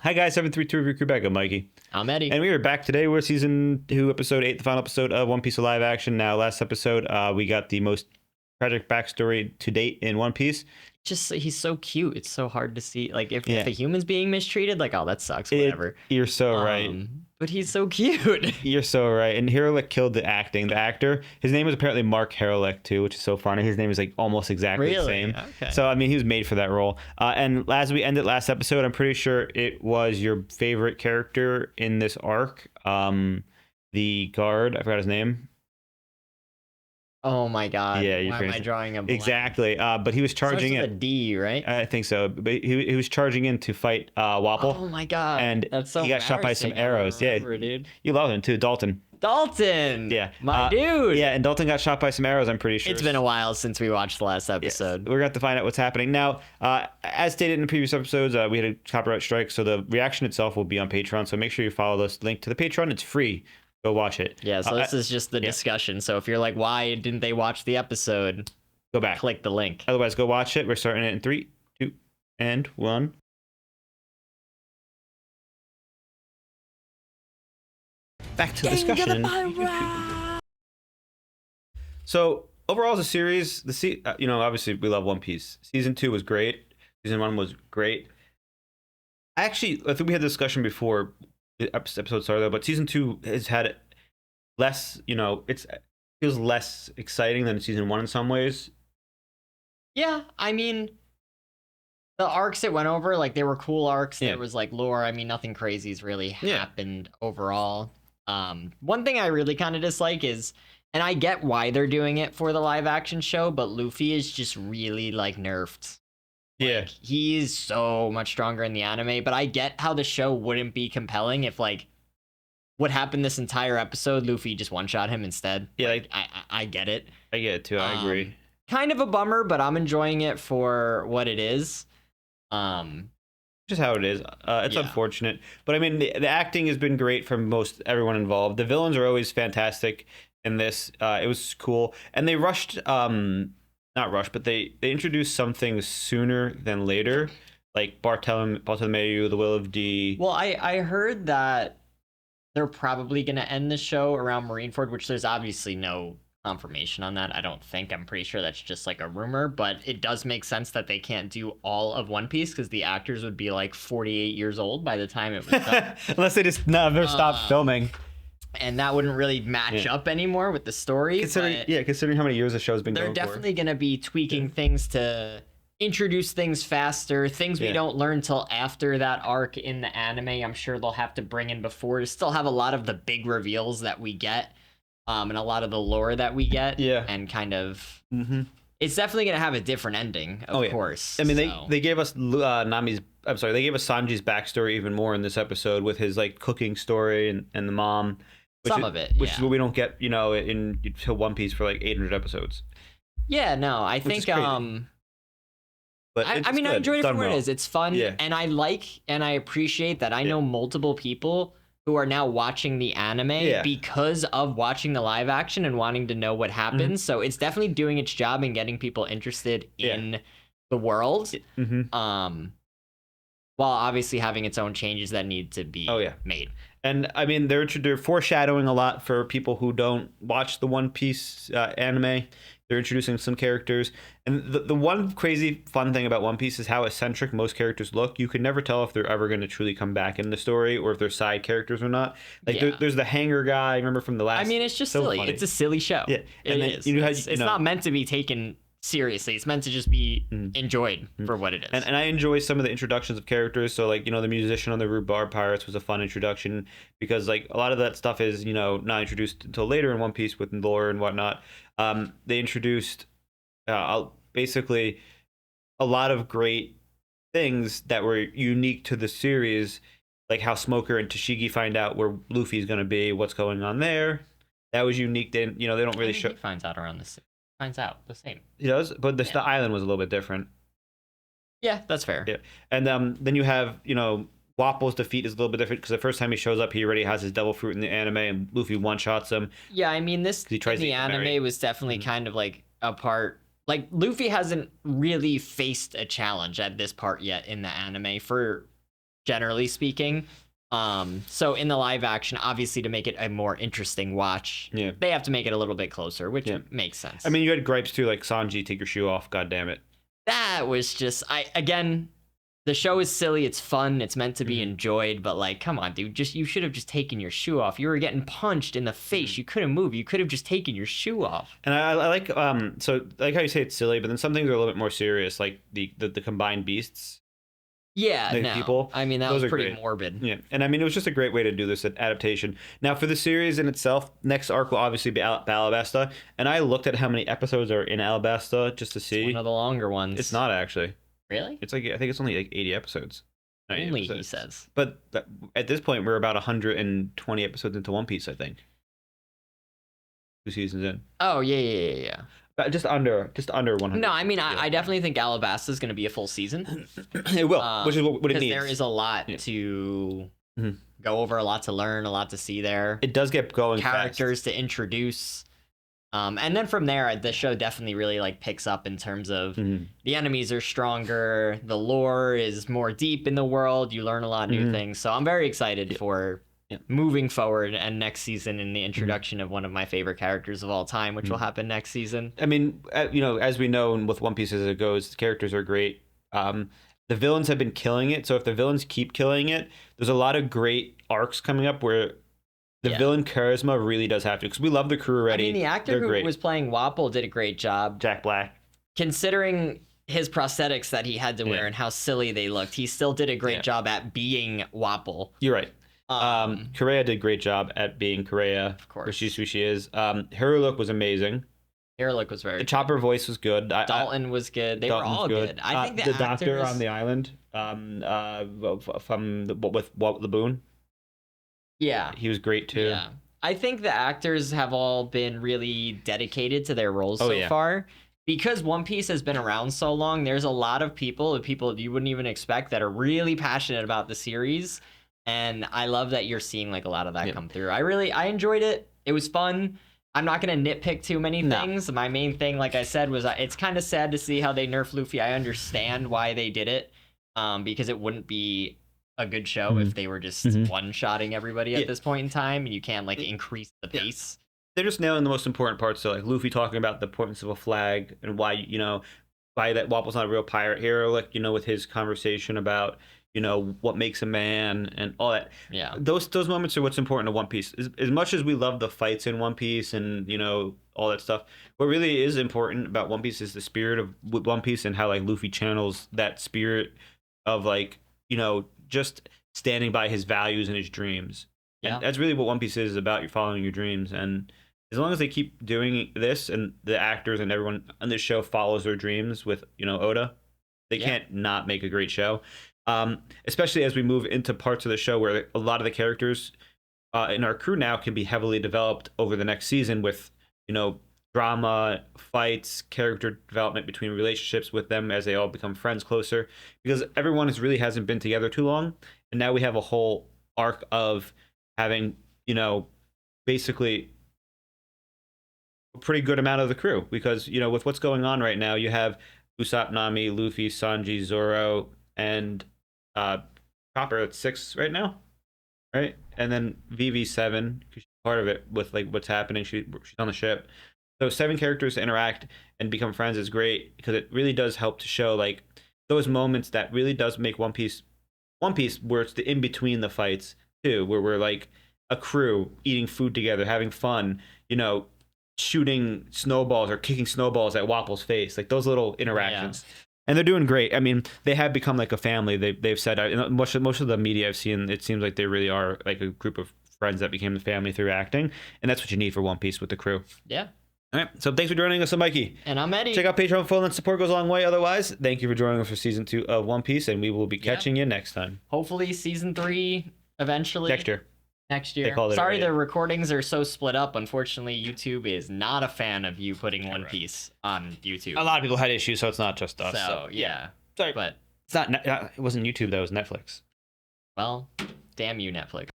Hi guys, 732 Review Crew back. I'm Mikey. I'm Eddie. And we are back today. We're season 2, episode 8, the final episode of One Piece live action. Now, last episode, we got the most tragic backstory to date in One Piece. Just he's so cute. It's so hard to see. Like if the human's being mistreated, like, oh, that sucks. Whatever. You're so right. But he's so cute. You're so right. And Herolick killed the actor. His name was apparently Mark Herolick too, which is so funny. His name is like almost exactly the same. Okay. So I mean, he was made for that role. And as we ended last episode, I'm pretty sure it was your favorite character in this arc. The guard. I forgot his name. Oh my god. Yeah, why am I drawing a blank? Exactly. But he was charging Starts in. with a D, right? I think so. But he was charging in to fight Wapple. Oh my god. And that's so he got shot by some arrows. Remember, dude. You love him too, Dalton. Dalton. Yeah. My dude. Yeah, and Dalton got shot by some arrows, I'm pretty sure. It's been a while since we watched the last episode. Yes. We're going to have to find out what's happening. Now, as stated in the previous episodes, we had a copyright strike, so the reaction itself will be on Patreon. So make sure you follow this link to the Patreon. It's free. Go watch it. Yeah, so this is just the discussion. So if you're like, why didn't they watch the episode? Go back. Click the link. Otherwise, go watch it. We're starting it in 3, 2, and 1. Back to the discussion. So overall, as a series, obviously we love One Piece. Season 2 was great. Season 1 was great. I think we had a discussion before the episode started, but season 2 has had less. It feels less exciting than season 1 in some ways. Yeah, I mean, the arcs it went over, like, they were cool arcs. There was like lore. I mean, nothing crazy's really happened overall. One thing I really kind of dislike is, and I get why they're doing it for the live action show, but Luffy is just really like nerfed. Yeah, he's so much stronger in the anime, but I get how the show wouldn't be compelling if, like, what happened this entire episode, Luffy just one-shot him instead. Yeah, like, I get it. I get it too. I agree. Kind of a bummer, but I'm enjoying it for what it is. Just how it is. It's unfortunate, but I mean, the acting has been great from most everyone involved. The villains are always fantastic in this. It was cool, and they rushed. Not rush, but they introduced some things sooner than later, like Bartolomeu, the Will of D. Well, I heard that they're probably going to end the show around Marineford, which there's obviously no confirmation on that. I don't think. I'm pretty sure that's just like a rumor, but it does make sense that they can't do all of One Piece because the actors would be like 48 years old by the time it was done. Unless they just never stop filming. And that wouldn't really match up anymore with the story. Considering how many years the show's been going for. They're definitely going to be tweaking things to introduce things faster, things we don't learn till after that arc in the anime. I'm sure they'll have to bring in before to still have a lot of the big reveals that we get, and a lot of the lore that we get. Yeah. And kind of... Mm-hmm. It's definitely going to have a different ending, of course. I mean, they gave us they gave us Sanji's backstory even more in this episode with his, like, cooking story and the mom. Which is what we don't get, until One Piece for like 800 episodes. Yeah, no, I think, but I mean, I enjoyed it for what it is. It's fun, and I like and I appreciate that I know multiple people who are now watching the anime because of watching the live action and wanting to know what happens. So it's definitely doing its job in getting people interested in the world. While obviously having its own changes that need to be made. And I mean, they're foreshadowing a lot for people who don't watch the One Piece anime. They're introducing some characters. And the one crazy fun thing about One Piece is how eccentric most characters look. You can never tell if they're ever going to truly come back in the story or if they're side characters or not. Like there's the hanger guy, remember from the last... I mean, it's just silly. Funny. It's a silly show. Yeah. And it is. It's not meant to be taken seriously. It's meant to just be enjoyed for what it is. And I enjoy some of the introductions of characters. So, like, the musician on the Rhubarb Pirates was a fun introduction because, like, a lot of that stuff is, not introduced until later in One Piece with lore and whatnot. They introduced basically a lot of great things that were unique to the series, like how Smoker and Tashigi find out where Luffy's going to be, what's going on there. That was unique. They don't really show. He finds out around this. Finds out the same. He does, but the island was a little bit different. Yeah, that's fair. Yeah, and then you have Wapple's defeat is a little bit different because the first time he shows up, he already has his devil fruit in the anime, and Luffy one shots him. Yeah, I mean the anime was definitely kind of like a part. Like Luffy hasn't really faced a challenge at this part yet in the anime for generally speaking. So in the live action, obviously to make it a more interesting watch, they have to make it a little bit closer, which makes sense. I mean, you had gripes too, like Sanji, take your shoe off, god damn it. That was just the show is silly, it's fun, it's meant to be enjoyed, but like, come on, dude, you should have just taken your shoe off. You were getting punched in the face, you couldn't move, you could have just taken your shoe off. And I like so like how you say it's silly, but then some things are a little bit more serious, like the combined beasts. Yeah, people. I mean, that was pretty morbid. Yeah, and I mean, it was just a great way to do this adaptation. Now, for the series in itself, next arc will obviously be Alabasta, and I looked at how many episodes are in Alabasta just to see. It's one of the longer ones. It's not actually. Really? It's like I think it's only like 80 episodes. Only episodes. He says. But at this point, we're about 120 episodes into One Piece, I think. 2 seasons in. Oh yeah. Just under 100. No, I mean, I definitely think Alabasta is going to be a full season. It will, which is what it needs. Because there is a lot to go over, a lot to learn, a lot to see there. It does get going characters fast. To introduce. And then from there, the show definitely really like picks up in terms of the enemies are stronger, the lore is more deep in the world, you learn a lot of new things. So I'm very excited for moving forward and next season in the introduction of one of my favorite characters of all time, which will happen next season. I mean, as we know with One Piece as it goes, the characters are great. The villains have been killing it, so if the villains keep killing it, there's a lot of great arcs coming up where the villain charisma really does have to, because we love the crew already. I mean, the actor who was playing Wapol did a great job. Jack Black. Considering his prosthetics that he had to wear and how silly they looked, he still did a great job at being Wapol. You're right. Correa did a great job at being Correa. Of course. She's who she is. Her look was amazing. Her look was very good. The Chopper voice was good. Dalton was good. They were all good. I think the doctor on the island from with Walt Laboon. Yeah. He was great too. Yeah. I think the actors have all been really dedicated to their roles so far. Because One Piece has been around so long, there's a lot of people you wouldn't even expect that are really passionate about the series. And I love that you're seeing like a lot of that come through. I enjoyed it. It was fun. I'm not going to nitpick too many things. My main thing, like I said, was it's kind of sad to see how they nerf Luffy. I understand why they did it, because it wouldn't be a good show if they were just one-shotting everybody at this point in time, and you can't like increase the pace. They're just nailing the most important parts. So like Luffy talking about the importance of a flag and why that Wapol's not a real pirate hero. Like with his conversation about what makes a man and all that. Yeah. Those moments are what's important to One Piece. As much as we love the fights in One Piece and, all that stuff, what really is important about One Piece is the spirit of One Piece and how, like, Luffy channels that spirit of, like, just standing by his values and his dreams. Yeah. And that's really what One Piece is about. You're following your dreams. And as long as they keep doing this and the actors and everyone on this show follows their dreams with, Oda, they can't not make a great show. Especially as we move into parts of the show where a lot of the characters in our crew now can be heavily developed over the next season with, drama, fights, character development between relationships with them as they all become friends closer, because everyone really hasn't been together too long. And now we have a whole arc of having, basically a pretty good amount of the crew, because, with what's going on right now, you have Usopp, Nami, Luffy, Sanji, Zoro, and Chopper at 6 right now, right? And then Vivi 7, because she's part of it with like what's happening. She's on the ship. So 7 characters to interact and become friends is great, because it really does help to show like those moments that really does make One Piece where it's the in between the fights too, where we're like a crew eating food together, having fun, shooting snowballs or kicking snowballs at Wapol's face, like those little interactions. Yeah. And they're doing great. I mean, they have become like a family. They've said, most of the media I've seen, it seems like they really are like a group of friends that became the family through acting. And that's what you need for One Piece with the crew. Yeah. All right. So thanks for joining us. I'm Mikey. And I'm Eddie. Check out Patreon for and support goes a long way. Otherwise, thank you for joining us for season 2 of One Piece. And we will be catching you next time. Hopefully season 3 eventually. Next year. Sorry, the recordings are so split up. Unfortunately, YouTube is not a fan of you putting One Piece on YouTube. A lot of people had issues, so it's not just us. So yeah. Sorry, but it's not. It wasn't YouTube. That was Netflix. Well, damn you, Netflix.